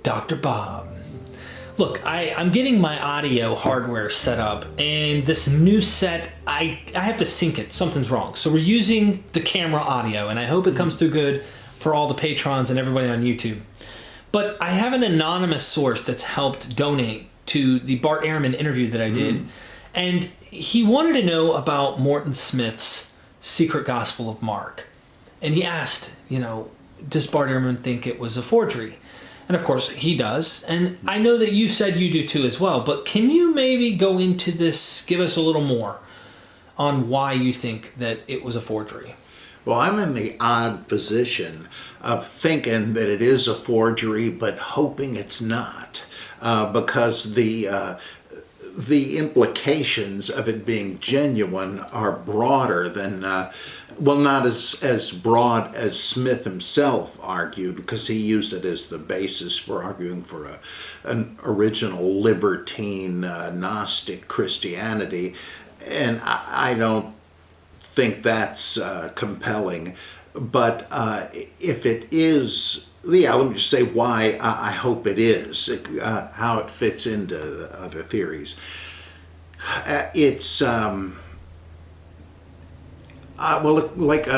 Dr. Bob. Look, I'm getting my audio hardware set up, and this new set, I have to sync it. Something's wrong. So we're using the camera audio, and I hope it comes through good for all the patrons and everybody on YouTube. But I have an anonymous source that's helped donate to the Bart Ehrman interview that I did, and he wanted to know about Morton Smith's Secret Gospel of Mark. And he asked, does Bart Ehrman think it was a forgery? And of course, he does. And I know that you said you do too as well. But can you maybe go into this, give us a little more on why you think that it was a forgery? Well, I'm in the odd position of thinking that it is a forgery, but hoping it's not. Because the implications of it being genuine are broader than, not as broad as Smith himself argued, because he used it as the basis for arguing for an original libertine Gnostic Christianity, and I don't think that's compelling. But if it is, let me just say why I hope it is, how it fits into other theories. It's like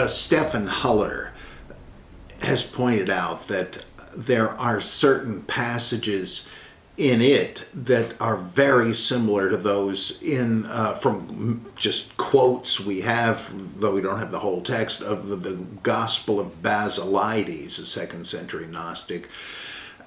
Stephen Huller has pointed out, that there are certain passages in it that are very similar to those in from just quotes we have, though we don't have the whole text, of the Gospel of Basilides, a 2nd century Gnostic,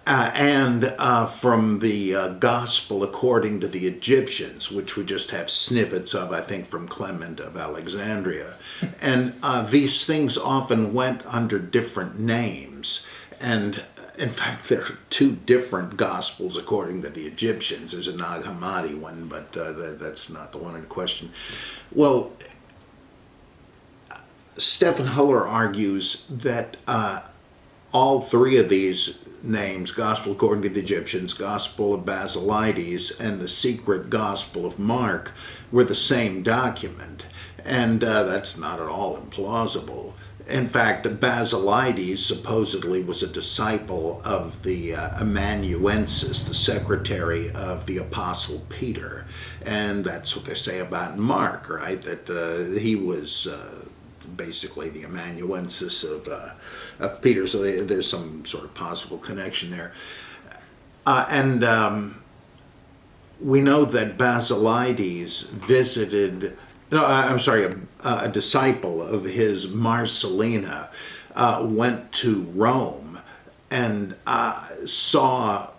and from the Gospel according to the Egyptians, which we just have snippets of, I think, from Clement of Alexandria. And these things often went under different names. And in fact, there are 2 different Gospels according to the Egyptians. There's a Nag Hammadi one, but that's not the one in question. Well, Stephen Huller argues that all 3 of these names, Gospel according to the Egyptians, Gospel of Basilides, and the Secret Gospel of Mark, were the same document. And that's not at all implausible. In fact, Basilides supposedly was a disciple of the amanuensis, the secretary of the Apostle Peter. And that's what they say about Mark, right? That he was basically the amanuensis of Peter. So there's some sort of possible connection there. We know that Basilides visited... No, I'm sorry, a disciple of his, Marcelina, went to Rome and saw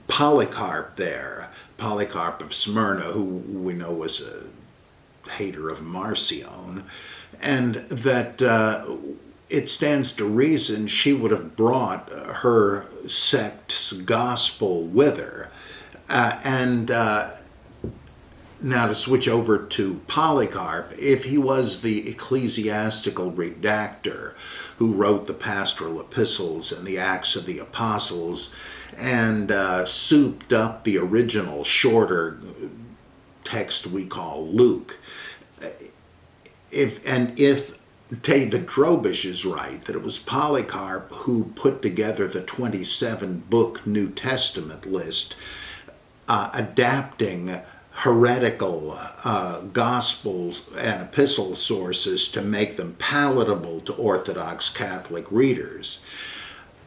Polycarp there, Polycarp of Smyrna, who we know was a hater of Marcion, and that it stands to reason she would have brought her sect's gospel with her. Now, to switch over to Polycarp, if he was the ecclesiastical redactor who wrote the pastoral epistles and the Acts of the Apostles and souped up the original shorter text we call Luke, if David Drobish is right, that it was Polycarp who put together the 27-book New Testament list, adapting heretical gospels and epistle sources to make them palatable to Orthodox Catholic readers,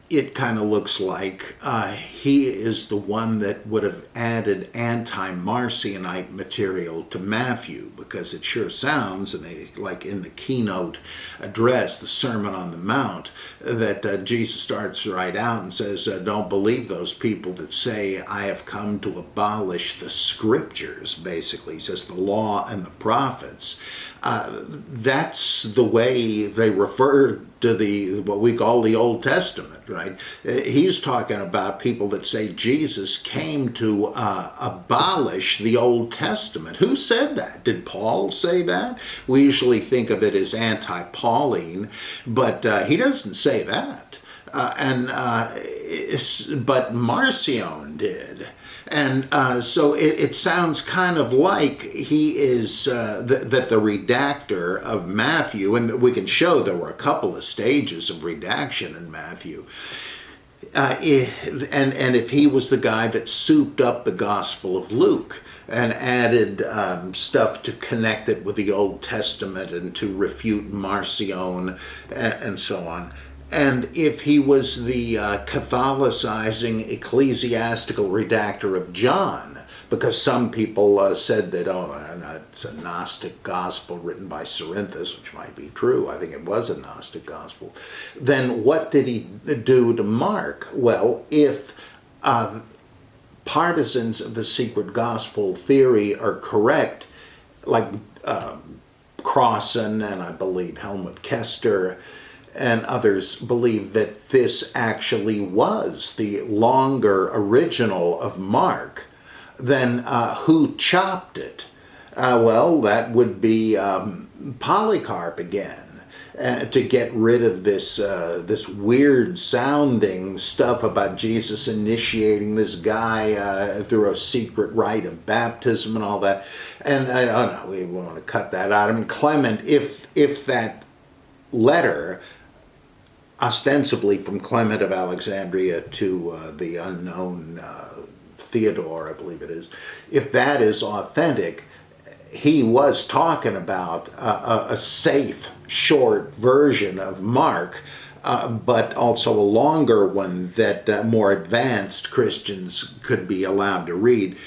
it kind of looks like he is the one that would have added anti-Marcionite material to Matthew, because it sure sounds, like in the keynote address, the Sermon on the Mount, that Jesus starts right out and says, don't believe those people that say, I have come to abolish the scriptures, basically. He says the law and the prophets. That's the way they refer to what we call the Old Testament, right? He's talking about people that say Jesus came to abolish the Old Testament. Who said that? Did Paul say that? We usually think of it as anti-Pauline, but he doesn't say that. But Marcion did. And so it sounds kind of like he is, that the redactor of Matthew, and we can show there were a couple of stages of redaction in Matthew, and if he was the guy that souped up the Gospel of Luke and added stuff to connect it with the Old Testament and to refute Marcion and so on. And if he was the Catholicizing ecclesiastical redactor of John, because some people said that, it's a Gnostic gospel written by Cerinthus, which might be true. I think it was a Gnostic gospel. Then what did he do to Mark? Well, if partisans of the secret gospel theory are correct, like Crossan and I believe Helmut Kester, and others believe that this actually was the longer original of Mark, then who chopped it? Well, that would be Polycarp again, to get rid of this weird sounding stuff about Jesus initiating this guy through a secret rite of baptism and all that. And we want to cut that out. I mean, Clement, if that letter, ostensibly from Clement of Alexandria to the unknown Theodore, I believe it is, if that is authentic, he was talking about a safe, short version of Mark, but also a longer one that more advanced Christians could be allowed to read.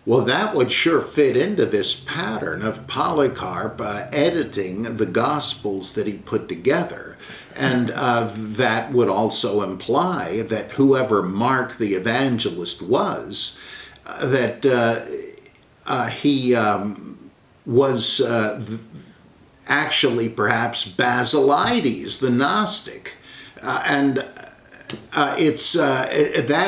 Well, that would sure fit into this pattern of Polycarp editing the Gospels that he put together. And that would also imply that whoever Mark the evangelist was, that he was actually perhaps Basilides, the Gnostic. That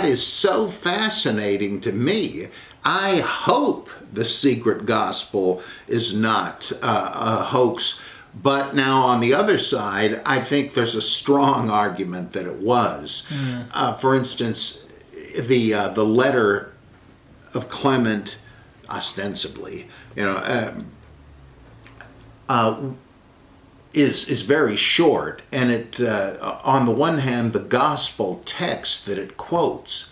is so fascinating to me. I hope the secret gospel is not a hoax. But now on the other side, I think there's a strong argument that it was. For instance, the letter of Clement, ostensibly, is very short, and it on the one hand, the gospel text that it quotes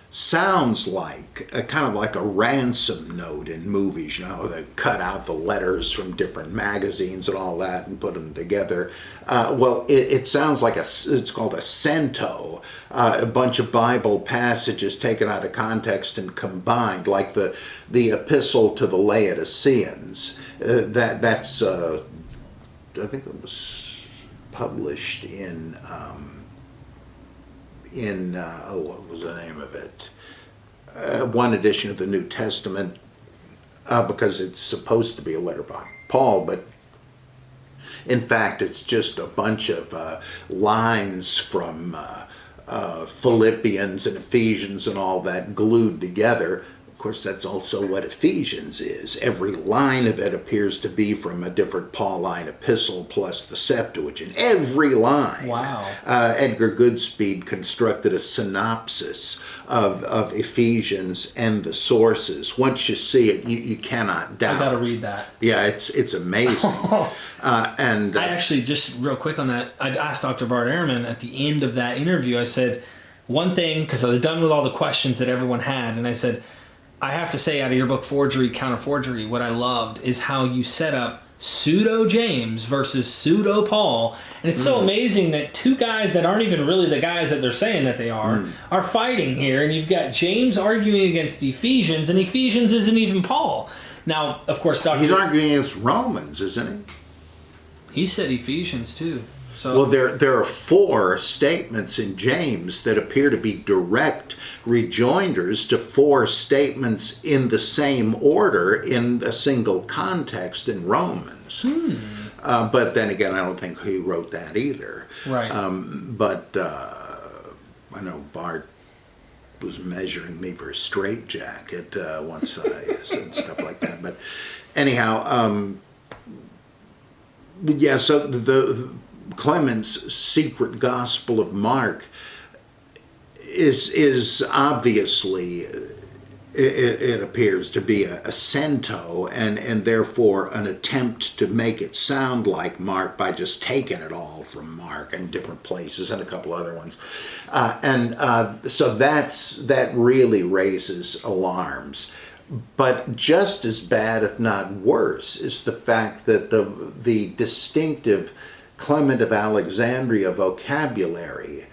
sounds like kind of like a ransom note in movies. They cut out the letters from different magazines and all that and put them together. Well, it sounds like it's called a cento, a bunch of Bible passages taken out of context and combined, like the epistle to the Laodiceans. That's I think it was published in what was the name of it? One edition of the New Testament, because it's supposed to be a letter by Paul, but in fact it's just a bunch of lines from Philippians and Ephesians and all that glued together. Of course, that's also what Ephesians is. Every line of it appears to be from a different Pauline epistle plus the Septuagint. Every line. Wow. Edgar Goodspeed constructed a synopsis of Ephesians and the sources. Once you see it, you cannot doubt. I gotta read that. Yeah, it's amazing. And I actually, just real quick on that, I asked Dr. Bart Ehrman at the end of that interview, I said, one thing, because I was done with all the questions that everyone had, and I said, I have to say, out of your book, Forgery, Counter-Forgery, what I loved is how you set up pseudo-James versus pseudo-Paul. And it's so amazing that two guys that aren't even really the guys that they're saying that they are fighting here. And you've got James arguing against Ephesians, and Ephesians isn't even Paul. Now, of course, he's arguing against Romans, isn't he? He said Ephesians, too. So well, there are 4 statements in James that appear to be direct rejoinders to 4 statements in the same order in a single context in Romans. But then again, I don't think he wrote that either. Right. But I know Bart was measuring me for a straitjacket once I said stuff like that. But anyhow, yeah, so the Clement's secret gospel of Mark is obviously, it appears to be a cento, and therefore an attempt to make it sound like Mark by just taking it all from Mark in different places and a couple other ones. So that really raises alarms. But just as bad, if not worse, is the fact that the distinctive Clement of Alexandria vocabulary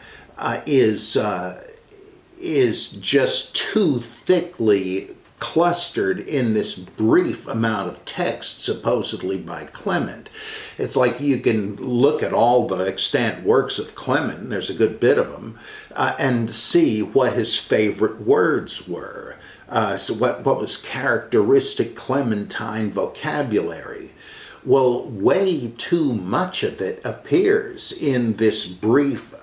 is just too thickly clustered in this brief amount of text supposedly by Clement. It's like you can look at all the extant works of Clement, and there's a good bit of them, and see what his favorite words were. So what was characteristic Clementine vocabulary? Well, way too much of it appears in this brief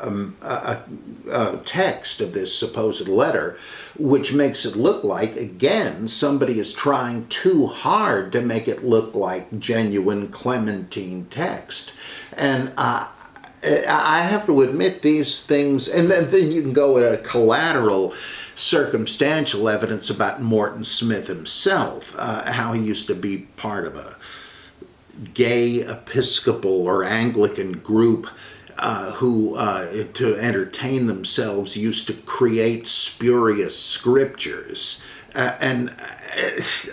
text of this supposed letter, which makes it look like, again, somebody is trying too hard to make it look like genuine Clementine text. And I have to admit these things, and then you can go at a collateral circumstantial evidence about Morton Smith himself, how he used to be part of a gay Episcopal or Anglican group who, to entertain themselves, used to create spurious scriptures and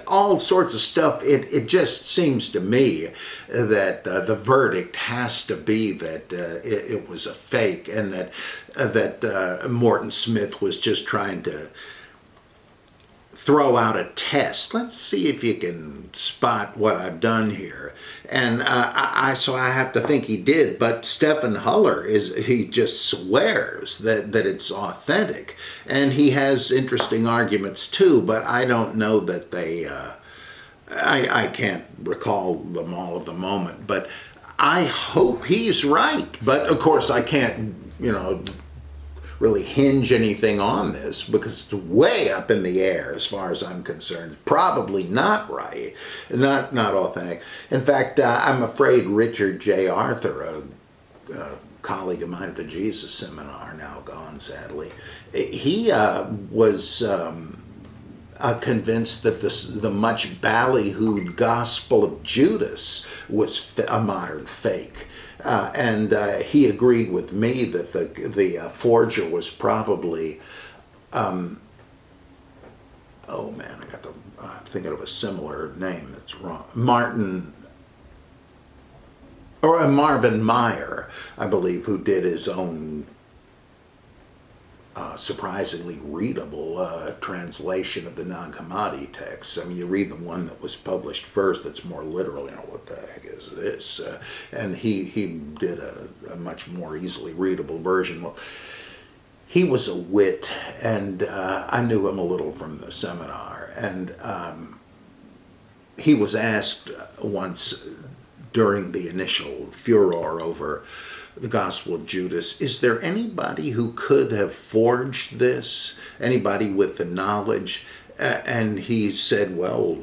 all sorts of stuff. It just seems to me that the verdict has to be that it was a fake, and that Morton Smith was just trying to throw out a test. Let's see if you can spot what I've done here. And so I have to think he did. But Stephen Huller, he just swears that it's authentic. And he has interesting arguments too, but I don't know that they, I can't recall them all at the moment. But I hope he's right. But of course I can't, really hinge anything on this because it's way up in the air as far as I'm concerned. Probably not right, not authentic. In fact, I'm afraid Richard J. Arthur, a colleague of mine at the Jesus Seminar, now gone sadly, he was convinced that the much ballyhooed Gospel of Judas was a modern fake. And he agreed with me that the forger was probably, I'm thinking of a similar name that's wrong, Marvin Meyer, I believe, who did his own surprisingly readable translation of the Nag Hammadi texts. I mean, you read the one that was published first that's more literal, what the heck is this? And he did a much more easily readable version. Well, he was a wit, and I knew him a little from the seminar, and he was asked once during the initial furor over the Gospel of Judas, is there anybody who could have forged this? Anybody with the knowledge? And he said, well,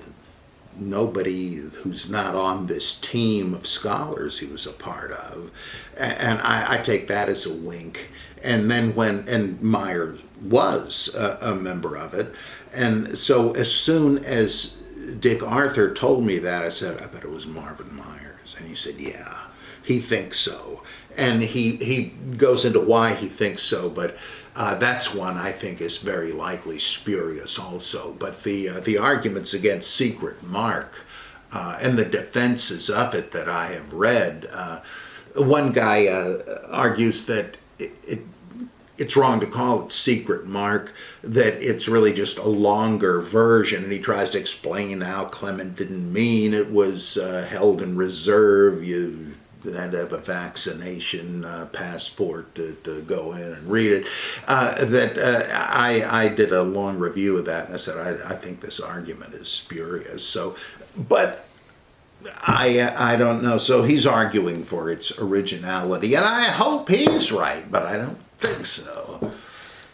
nobody who's not on this team of scholars he was a part of. And I take that as a wink. And then and Meyer was a member of it. And so as soon as Dick Arthur told me that, I said, I bet it was Marvin Myers. And he said, yeah, he thinks so. And he goes into why he thinks so, but that's one I think is very likely spurious also. But the arguments against secret Mark and the defenses of it that I have read, one guy argues that it's wrong to call it secret Mark, that it's really just a longer version, and he tries to explain how Clement didn't mean it was held in reserve. You had to have a vaccination passport to go in and read it. I did a long review of that, and I said, I think this argument is spurious. So, but I don't know. So he's arguing for its originality, and I hope he's right, but I don't think so.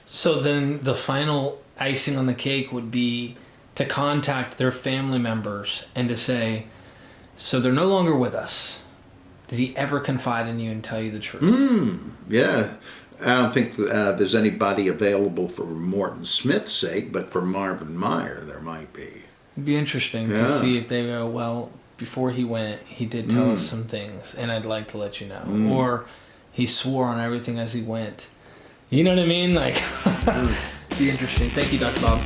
So then the final icing on the cake would be to contact their family members and to say, so they're no longer with us. Did he ever confide in you and tell you the truth? Yeah. I don't think there's anybody available for Morton Smith's sake, but for Marvin Meyer there might be. It'd be interesting to see if they go, well, before he went, he did tell us some things, and I'd like to let you know. Or he swore on everything as he went. You know what I mean? Like, be interesting. Thank you, Dr. Bob.